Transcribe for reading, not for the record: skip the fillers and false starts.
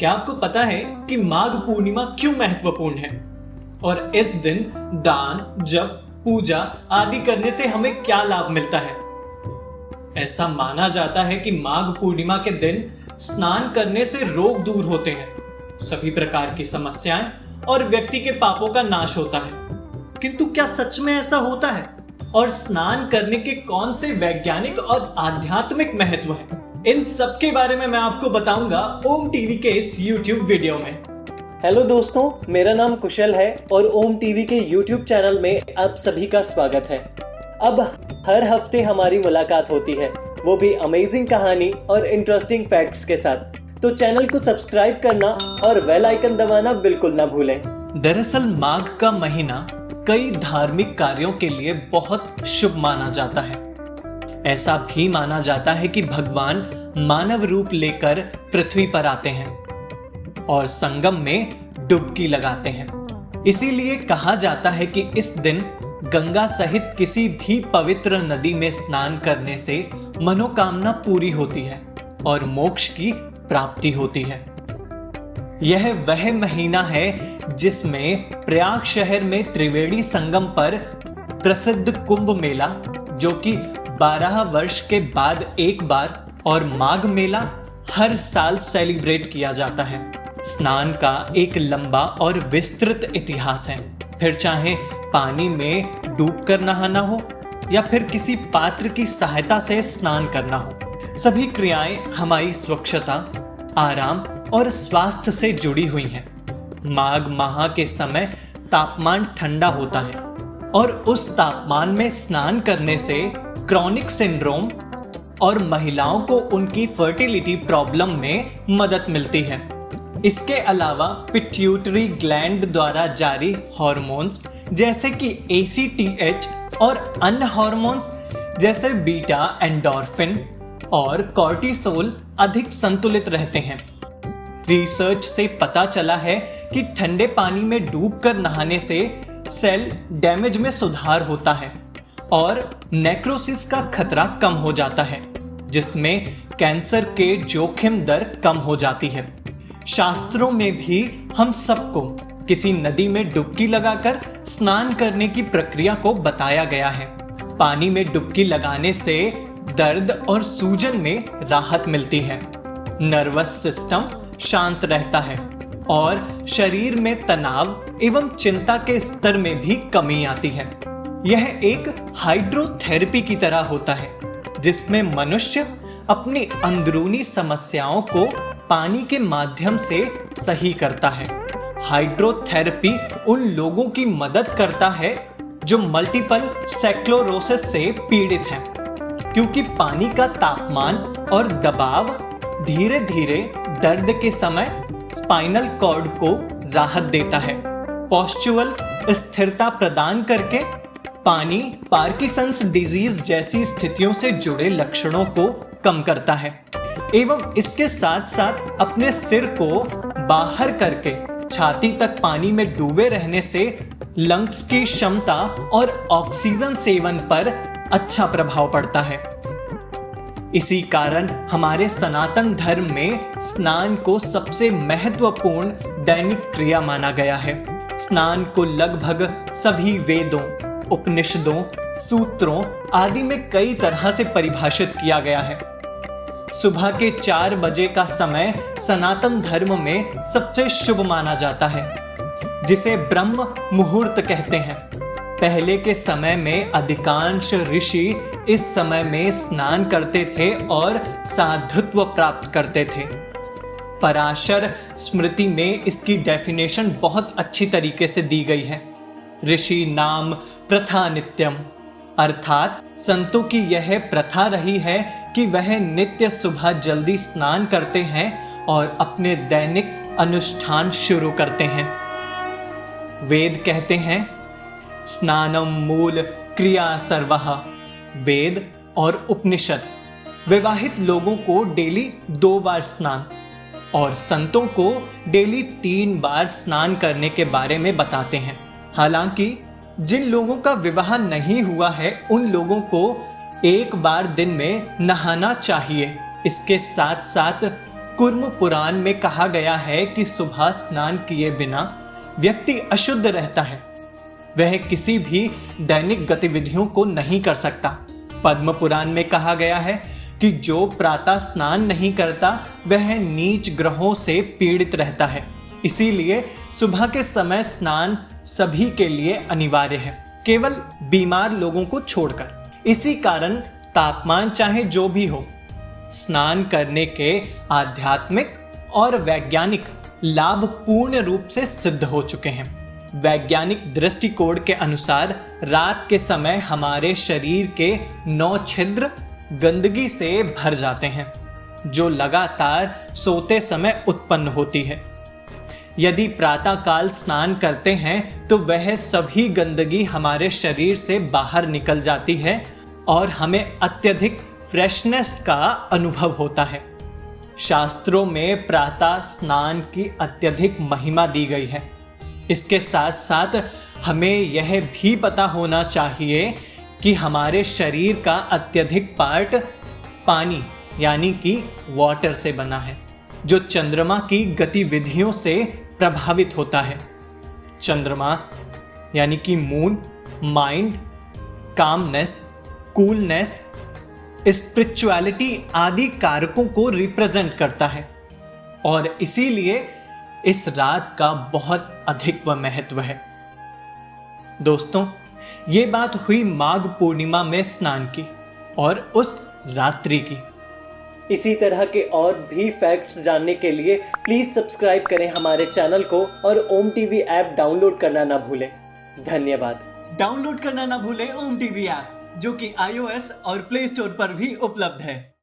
क्या आपको पता है कि माघ पूर्णिमा क्यों महत्वपूर्ण है और इस दिन दान, जप, पूजा आदि करने से हमें क्या लाभ मिलता है? ऐसा माना जाता है कि माघ पूर्णिमा के दिन स्नान करने से रोग दूर होते हैं, सभी प्रकार की समस्याएं और व्यक्ति के पापों का नाश होता है। किंतु क्या सच में ऐसा होता है? और स्नान करने के कौन से वैज्ञानिक और आध्यात्मिक महत्व हैं? इन सब के बारे में मैं आपको बताऊंगा ओम टीवी के इस YouTube वीडियो में। हेलो दोस्तों, मेरा नाम कुशल है और ओम टीवी के YouTube चैनल में आप सभी का स्वागत है। अब हर हफ्ते हमारी मुलाकात होती है, वो भी अमेजिंग कहानी और इंटरेस्टिंग फैक्ट्स के साथ। तो चैनल को सब्सक्राइब करना और बेल आइकन दबाना बिल्कुल ना भूलें। दरअसल माघ का महीना कई धार्मिक कार्यों के लिए बहुत शुभ माना जाता है। ऐसा भी माना जाता है कि भगवान मानव रूप लेकर पृथ्वी पर आते हैं और संगम में डुबकी लगाते हैं। इसीलिए कहा जाता है कि इस दिन गंगा सहित किसी भी पवित्र नदी में स्नान करने से मनोकामना पूरी होती है और मोक्ष की प्राप्ति होती है। यह वह महीना है जिसमें प्रयाग शहर में त्रिवेणी संगम पर प्रसिद्ध कुंभ मेला, जो कि 12 वर्ष के बाद एक बार, और माघ मेला हर साल सेलिब्रेट किया जाता है। स्नान का एक लंबा और विस्तृत इतिहास है। फिर चाहे पानी में डूबकर नहाना हो या फिर किसी पात्र की सहायता से स्नान करना हो, सभी क्रियाएं हमारी स्वच्छता, आराम और स्वास्थ्य से जुड़ी हुई हैं। माघ माह के समय तापमान ठंडा होता है और उस तापमान में स्नान करने से क्रॉनिक सिंड्रोम और महिलाओं को उनकी फर्टिलिटी प्रॉब्लम में मदद मिलती है। इसके अलावा पिट्यूटरी ग्लैंड द्वारा जारी हार्मोन्स जैसे कि ACTH और अन्य हार्मोन्स जैसे बीटा एंडोर्फिन और कॉर्टिसोल अधिक संतुलित रहते हैं। रिसर्च से पता चला है कि ठंडे पानी में डूबकर नहाने से सेल डैमेज में सुधार होता है और नेक्रोसिस का खतरा कम हो जाता है, जिसमें कैंसर के जोखिम दर कम हो जाती है। शास्त्रों में भी हम सबको किसी नदी में डुबकी लगाकर स्नान करने की प्रक्रिया को बताया गया है। पानी में डुबकी लगाने से दर्द और सूजन में राहत मिलती है, नर्वस सिस्टम शांत रहता है और शरीर में तनाव एवं चिंता के स्तर में भी कमी आती है। यह एक हाइड्रोथेरेपी की तरह होता है, जिसमें मनुष्य अपनी अंदरूनी समस्याओं को पानी के माध्यम से सही करता है। हाइड्रोथेरेपी उन लोगों की मदद करता है जो मल्टीपल स्क्लेरोसिस से पीड़ित हैं, क्योंकि पानी का तापमान और दबाव धीरे धीरे दर्द के समय स्पाइनल कॉर्ड को राहत देता है। पॉस्चुरल स्थिरता प्रदान करके पानी पार्किंसंस डिजीज जैसी स्थितियों से जुड़े लक्षणों को कम करता है एवं इसके साथ साथ अपने सिर को बाहर करके छाती तक पानी में डूबे रहने से लंग्स की क्षमता और ऑक्सीजन सेवन पर अच्छा प्रभाव पड़ता है। इसी कारण हमारे सनातन धर्म में स्नान को सबसे महत्वपूर्ण दैनिक क्रिया माना गया है। स्नान को लगभग सभी वेदों, उपनिषदों, सूत्रों आदि में कई तरह से परिभाषित किया गया है। सुबह के 4 बजे का समय सनातन धर्म में सबसे शुभ माना जाता है, जिसे ब्रह्म मुहूर्त कहते हैं। पहले के समय में अधिकांश ऋषि इस समय में स्नान करते थे और साधुत्व प्राप्त करते थे। पराशर स्मृति में इसकी डेफिनेशन बहुत अच्छी तरीके से दी गई है। ऋषि नाम प्रथा नित्यम, अर्थात संतों की यह प्रथा रही है कि वह नित्य सुबह जल्दी स्नान करते हैं और अपने दैनिक अनुष्ठान शुरू करते हैं। वेद कहते हैं स्नानम मूल क्रिया सर्वः। वेद और उपनिषद विवाहित लोगों को डेली 2 बार स्नान और संतों को डेली 3 बार स्नान करने के बारे में बताते हैं। हालांकि जिन लोगों का विवाह नहीं हुआ है उन लोगों को 1 बार दिन में नहाना चाहिए। इसके साथ साथ कुर्म पुराण में कहा गया है कि सुबह स्नान किए बिना व्यक्ति अशुद्ध रहता है। वह किसी भी दैनिक गतिविधियों को नहीं कर सकता। पद्म पुराण में कहा गया है कि जो प्रातः स्नान नहीं करता वह नीच ग्रहों से पीड़ित रहता है। इसीलिए सुबह के समय स्नान सभी के लिए अनिवार्य है, केवल बीमार लोगों को छोड़कर। इसी कारण तापमान चाहे जो भी हो, स्नान करने के आध्यात्मिक और वैज्ञानिक लाभ पूर्ण रूप से सिद्ध हो चुके हैं। वैज्ञानिक दृष्टिकोण के अनुसार रात के समय हमारे शरीर के 9 छिद्र गंदगी से भर जाते हैं, जो लगातार सोते समय उत्पन्न होती है। यदि प्रातःकाल स्नान करते हैं तो वह सभी गंदगी हमारे शरीर से बाहर निकल जाती है और हमें अत्यधिक फ्रेशनेस का अनुभव होता है। शास्त्रों में प्रातः स्नान की अत्यधिक महिमा दी गई है। इसके साथ साथ हमें यह भी पता होना चाहिए कि हमारे शरीर का अत्यधिक पार्ट पानी यानी कि वाटर से बना है, जो चंद्रमा की गतिविधियों से प्रभावित होता है। चंद्रमा यानी कि moon mind, calmness, coolness, spirituality आदि कारकों को रिप्रेजेंट करता है और इसीलिए इस रात का बहुत अधिक महत्व है। दोस्तों, ये बात हुई माघ पूर्णिमा में स्नान की और उस रात्रि की। इसी तरह के और भी फैक्ट्स जानने के लिए प्लीज सब्सक्राइब करें हमारे चैनल को और ओम टीवी ऐप डाउनलोड करना ना भूलें। धन्यवाद। डाउनलोड करना ना भूलें ओम टीवी ऐप, जो कि iOS और प्ले स्टोर पर भी उपलब्ध है।